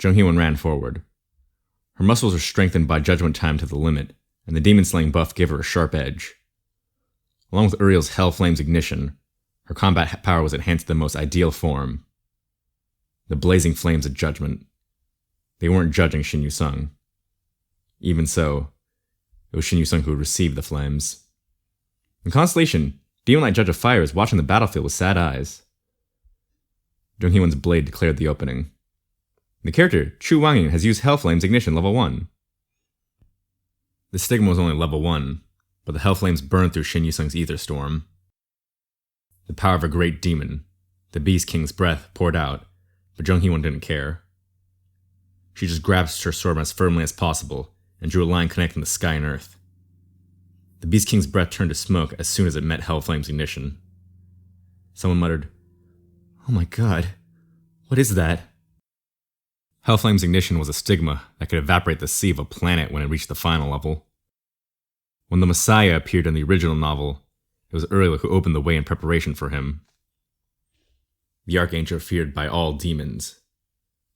Jung Hee-won ran forward. Her muscles were strengthened by judgment time to the limit, and the demon-slaying buff gave her a sharp edge. Along with Uriel's Hell Flames ignition, her combat power was enhanced to the most ideal form. The blazing flames of judgment. They weren't judging Shin Yu-sung. Even so, it was Shin Yu-sung who received the flames. In Constellation, Demon Knight Judge of Fire is watching the battlefield with sad eyes. Jung Hee-won's blade declared the opening. The character, Chu Wangin, has used Hell Flames Ignition level 1. The stigma was only level 1, but the Hell Flames burned through Shin Yu-sung's ether storm. The power of a great demon, the Beast King's breath, poured out, but Jung Hee-won didn't care. She just grasped her sword as firmly as possible and drew a line connecting the sky and earth. The Beast King's breath turned to smoke as soon as it met Hell Flames ignition. Someone muttered, "Oh my god, what is that?" Hell Flames ignition was a stigma that could evaporate the sea of a planet when it reached the final level. When the Messiah appeared in the original novel, it was Uriel who opened the way in preparation for him. The Archangel feared by all demons.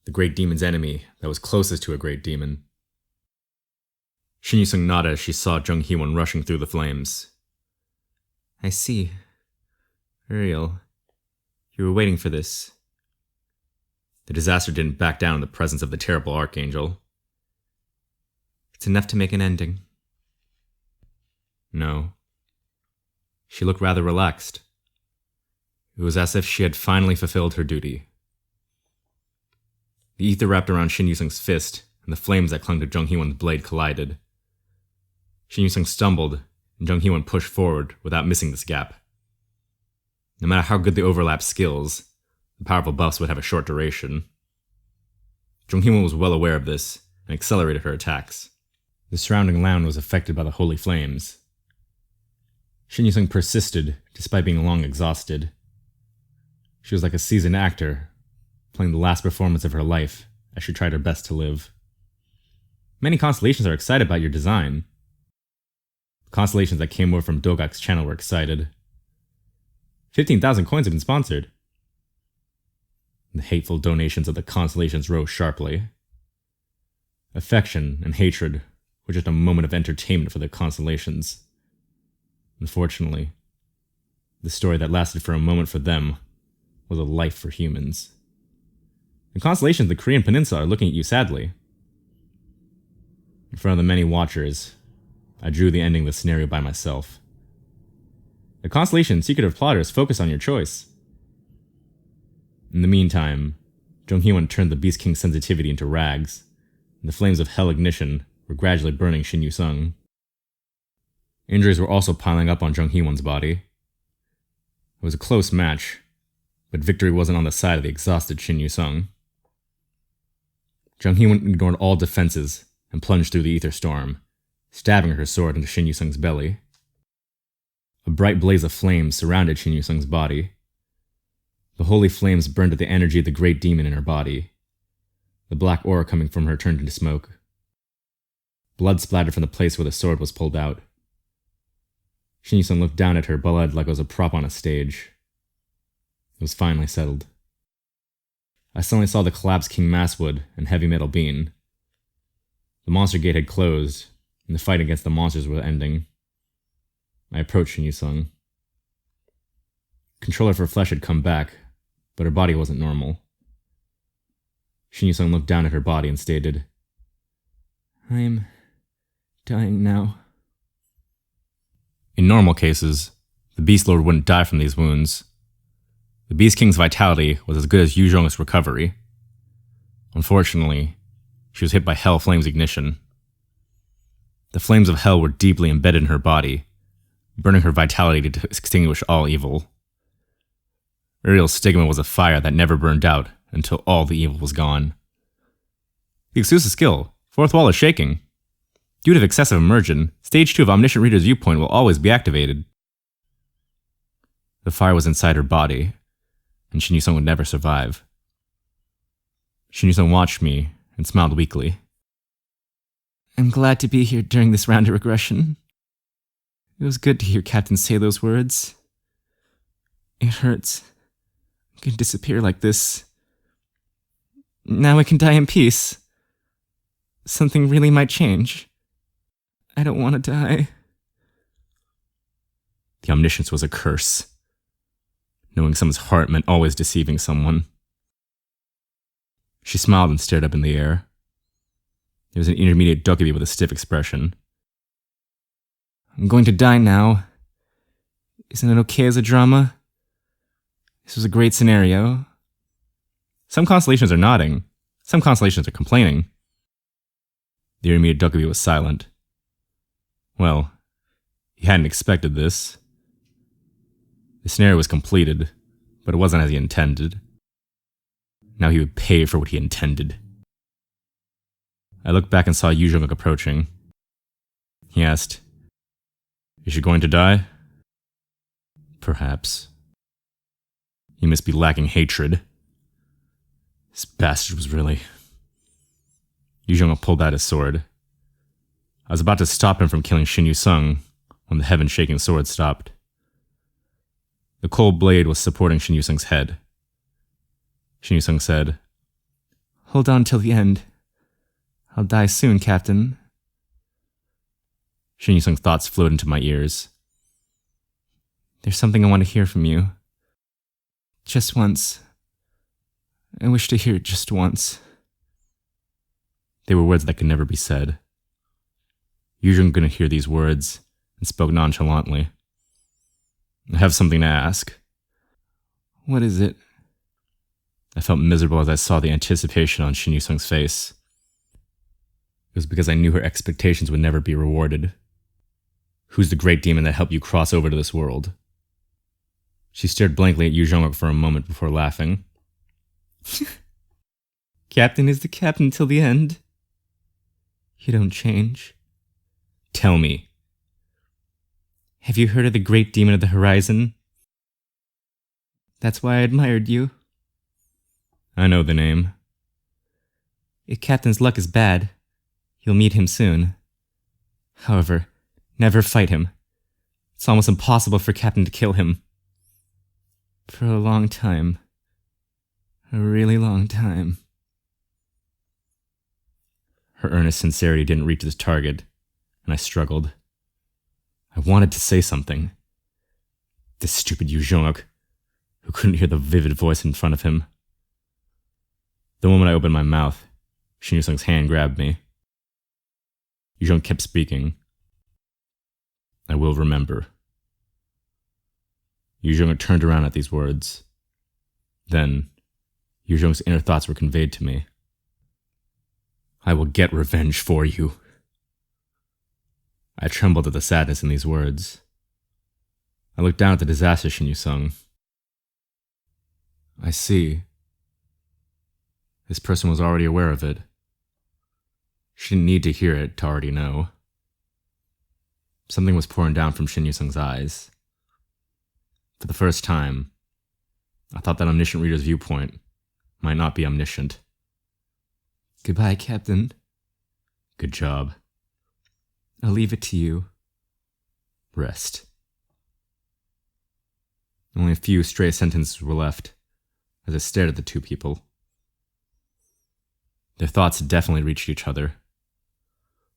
The great demon's enemy that was closest to a great demon. Shin Yu-sung nodded as she saw Jung Hee-won rushing through the flames. "I see. Uriel, you were waiting for this." The disaster didn't back down in the presence of the terrible Archangel. "It's enough to make an ending." No. She looked rather relaxed. It was as if she had finally fulfilled her duty. The ether wrapped around Shin Yu-sung's fist, and the flames that clung to Jung Hee-won's blade collided. Shin Yu-sung stumbled, and Jung Hee-won pushed forward without missing this gap. No matter how good the overlap skills, the powerful buffs would have a short duration. Jung Hee-won was well aware of this, and accelerated her attacks. The surrounding land was affected by the holy flames. Shin Yu-sung persisted, despite being long exhausted. She was like a seasoned actor, playing the last performance of her life as she tried her best to live. Many constellations are excited about your design. The constellations that came over from Dogak's channel were excited. 15,000 coins have been sponsored. The hateful donations of the constellations rose sharply. Affection and hatred were just a moment of entertainment for the constellations. Unfortunately, the story that lasted for a moment for them was a life for humans. The constellations of the Korean Peninsula are looking at you sadly. In front of the many watchers, I drew the ending of the scenario by myself. The constellation Secretive Plotters focus on your choice. In the meantime, Jung Hee-won turned the Beast King's sensitivity into rags, and the flames of hell ignition were gradually burning Shin Yu-sung. Injuries were also piling up on Jung Hee-won's body. It was a close match, but victory wasn't on the side of the exhausted Shin Yu-sung. Jung Hee-won ignored all defenses and plunged through the ether storm, stabbing her sword into Shin Yu-sung's belly. A bright blaze of flames surrounded Shin Yu-sung's body. The holy flames burned at the energy of the great demon in her body. The black aura coming from her turned into smoke. Blood splattered from the place where the sword was pulled out. Shin Yu-sung looked down at her blood like it was a prop on a stage. It was finally settled. I suddenly saw the collapsed King Masswood and Heavy Metal Bean. The monster gate had closed, and the fight against the monsters was ending. I approached Shin Yu-sung. Control of her flesh had come back, but her body wasn't normal. Shin Yu-sung looked down at her body and stated, "I'm dying now." In normal cases, the Beast Lord wouldn't die from these wounds. The Beast King's vitality was as good as Yu Zhong's recovery. Unfortunately, she was hit by Hell Flames ignition. The flames of hell were deeply embedded in her body, burning her vitality to extinguish all evil. Uriel's stigma was a fire that never burned out until all the evil was gone. The exclusive skill, Fourth Wall, is shaking. Due to excessive immersion, Stage 2 of Omniscient Reader's Viewpoint will always be activated. The fire was inside her body, and Shin Yu-sung would never survive. Shin Yu-sung watched me and smiled weakly. "I'm glad to be here during this round of regression. It was good to hear Captain say those words. It hurts. I can disappear like this. Now I can die in peace. Something really might change. I don't want to die. The omniscience was a curse. Knowing someone's heart meant always deceiving someone. She smiled and stared up in the air. It was an intermediate Dokkaebi with a stiff expression. I'm going to die now. Isn't it okay as a drama? This was a great scenario. Some constellations are nodding. Some constellations are complaining. The intermediate Dokkaebi was silent. Well, he hadn't expected this. The scenario was completed, but it wasn't as he intended. Now he would pay for what he intended. I looked back and saw Yu Jonguk approaching. He asked, "Is she going to die?" "Perhaps." He must be lacking hatred. This bastard was really... Yu Jonguk pulled out his sword. I was about to stop him from killing Shin Yu-sung when the heaven-shaking sword stopped. The cold blade was supporting Shin Yu-sung's head. Shin Yu-sung said, "Hold on till the end. I'll die soon, Captain." Shin Yu-sung's thoughts flowed into my ears. "There's something I want to hear from you. Just once. I wish to hear it just once." They were words that could never be said. Yu Jonguk couldn't hear these words and spoke nonchalantly. "I have something to ask." "What is it?" I felt miserable as I saw the anticipation on Shin Yu-sung's face. It was because I knew her expectations would never be rewarded. Who's the great demon that helped you cross over to this world? She stared blankly at Yu Jonguk for a moment before laughing. "Captain is the captain till the end. You don't change." "Tell me." "Have you heard of the great demon of the horizon? That's why I admired you." "I know the name." "If Captain's luck is bad, you'll meet him soon. However, never fight him. It's almost impossible for Captain to kill him. For a long time. A really long time." Her earnest sincerity didn't reach its target, and I struggled. I wanted to say something. This stupid Yu Jonguk, who couldn't hear the vivid voice in front of him. The moment I opened my mouth, Shin Yu-sung's hand grabbed me. Yu Jonguk kept speaking. "I will remember." Yu Jonguk turned around at these words. Then, Yu Jonguk's inner thoughts were conveyed to me. "I will get revenge for you." I trembled at the sadness in these words. I looked down at the disaster Shin Yu-sung. "I see. This person was already aware of it. She didn't need to hear it to already know." Something was pouring down from Shin Yu-sung's eyes. For the first time, I thought that omniscient reader's viewpoint might not be omniscient. "Goodbye, Captain." "Good job." "I'll leave it to you." "Rest." Only a few stray sentences were left as I stared at the two people. Their thoughts had definitely reached each other.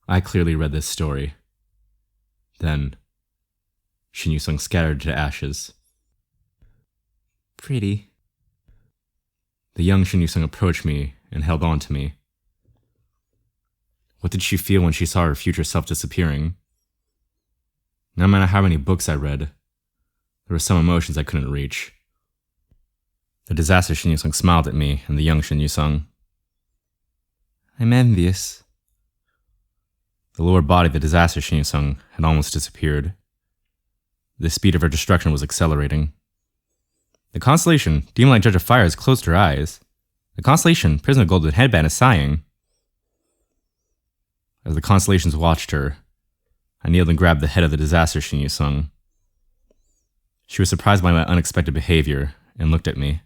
I clearly read this story. Then, Shin Yu-sung scattered to ashes. "Pretty." The young Shin Yu-sung approached me and held on to me. What did she feel when she saw her future self disappearing? No matter how many books I read, there were some emotions I couldn't reach. The disaster Shin Yu-sung smiled at me and the young Shin Yu-sung. "I'm envious." The lower body of the disaster Shin Yu-sung had almost disappeared. The speed of her destruction was accelerating. The constellation, Demon-like Judge of Fire, has closed her eyes. The constellation, Prism of Golden Headband, is sighing. As the constellations watched her, I kneeled and grabbed the head of the disaster Shin Yu-sung. She was surprised by my unexpected behavior and looked at me.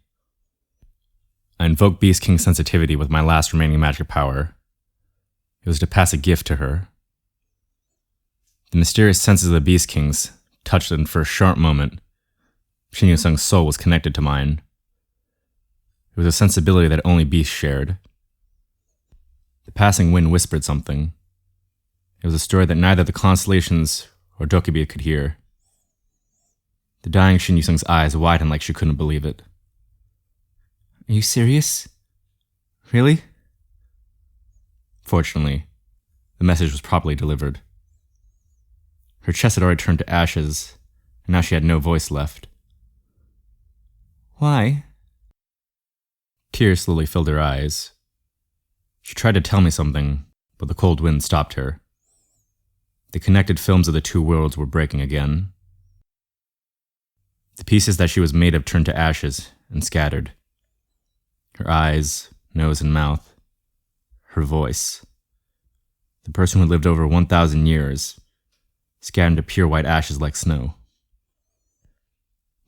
I invoked Beast King's sensitivity with my last remaining magic power. It was to pass a gift to her. The mysterious senses of the Beast Kings touched, and for a short moment, Shin Yu-sung's soul was connected to mine. It was a sensibility that only beasts shared, The passing wind whispered something. It was a story that neither the constellations or Dokkaebi could hear. The dying Shin Yusung's eyes widened like she couldn't believe it. Are you serious? Really? Fortunately, the message was properly delivered. Her chest had already turned to ashes, and now she had no voice left. Why? Tears slowly filled her eyes. She tried to tell me something, but the cold wind stopped her. The connected films of the two worlds were breaking again. The pieces that she was made of turned to ashes and scattered. Her eyes, nose, and mouth. Her voice. The person who lived over 1,000 years, scattered into pure white ashes like snow.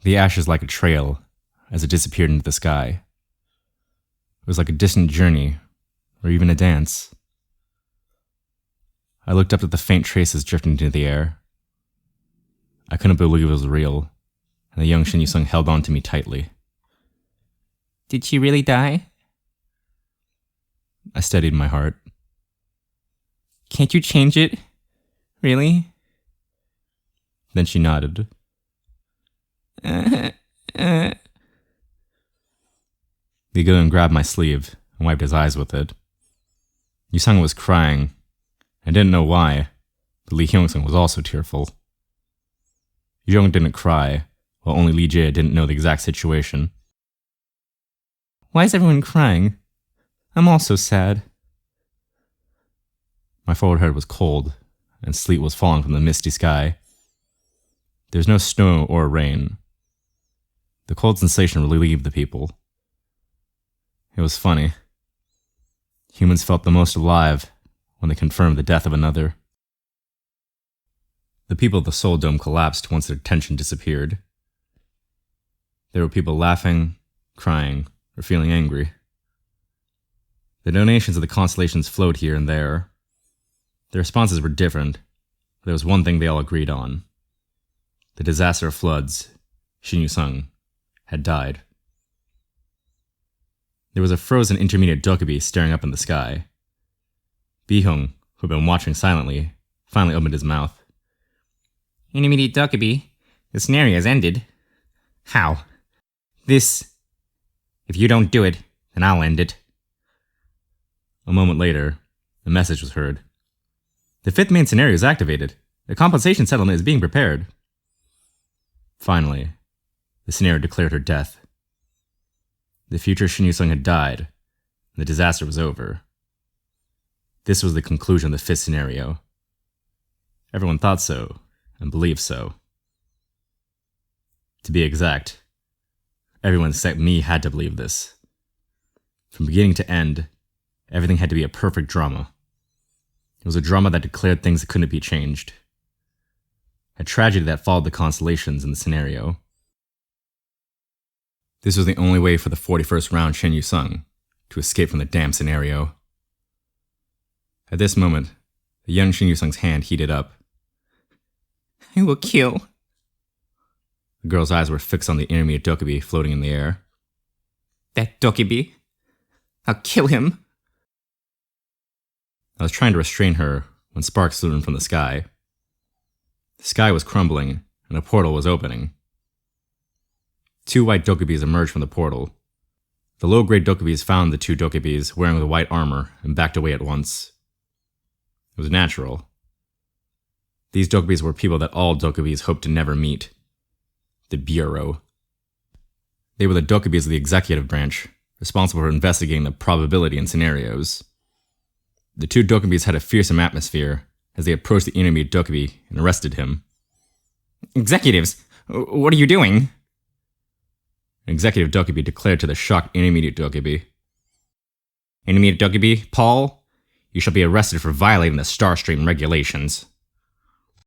The ashes like a trail as it disappeared into the sky. It was like a distant journey, or even a dance. I looked up at the faint traces drifting into the air. I couldn't believe it was real, and the young Shin Yusung held on to me tightly. Did she really die? I steadied my heart. Can't you change it? Really? Then she nodded. The Gillian grabbed my sleeve and wiped his eyes with it. Yusung was crying. I didn't know why, but Lee Hyung-sung was also tearful. Young didn't cry, while only Lee Jae didn't know the exact situation. Why is everyone crying? I'm also sad. My forehead was cold, and sleet was falling from the misty sky. There was no snow or rain. The cold sensation relieved the people. It was funny. Humans felt the most alive when they confirmed the death of another. The people of the Seoul Dome collapsed once their tension disappeared. There were people laughing, crying, or feeling angry. The donations of the constellations flowed here and there. The responses were different, but there was one thing they all agreed on. The disaster of floods, Shin Yusung, had died. There was a frozen intermediate Dokkaebi staring up in the sky. Bi-hung, who had been watching silently, finally opened his mouth. Intermediate Dokkaebi, the scenario has ended. How? This... If you don't do it, then I'll end it. A moment later, the message was heard. The fifth main scenario is activated. The compensation settlement is being prepared. Finally, the scenario declared her death. The future Shin Yusung had died, and the disaster was over. This was the conclusion of the fifth scenario. Everyone thought so, and believed so. To be exact, everyone except me had to believe this. From beginning to end, everything had to be a perfect drama. It was a drama that declared things that couldn't be changed. A tragedy that followed the constellations in the scenario. This was the only way for the 41st round Shin Yusung to escape from the damn scenario. At this moment, the young Shin Yusung's hand heated up. I will kill. The girl's eyes were fixed on the intermediate Dokkaebi floating in the air. That Dokkaebi? I'll kill him. I was trying to restrain her when sparks flew in from the sky. The sky was crumbling, and a portal was opening. 2 white Dokkaebis emerged from the portal. The low-grade Dokkaebis found the 2 Dokkaebis wearing the white armor and backed away at once. It was natural. These Dokkaebis were people that all Dokkaebis hoped to never meet. The Bureau. They were the Dokkaebis of the executive branch, responsible for investigating the probability in scenarios. The 2 Dokkaebis had a fearsome atmosphere as they approached the intermediate Dokkaebi and arrested him. Executives, what are you doing? An executive Dokkaebi declared to the shocked intermediate Dokkaebi. Intermediate Dokkaebi, Paul, you shall be arrested for violating the Starstream regulations.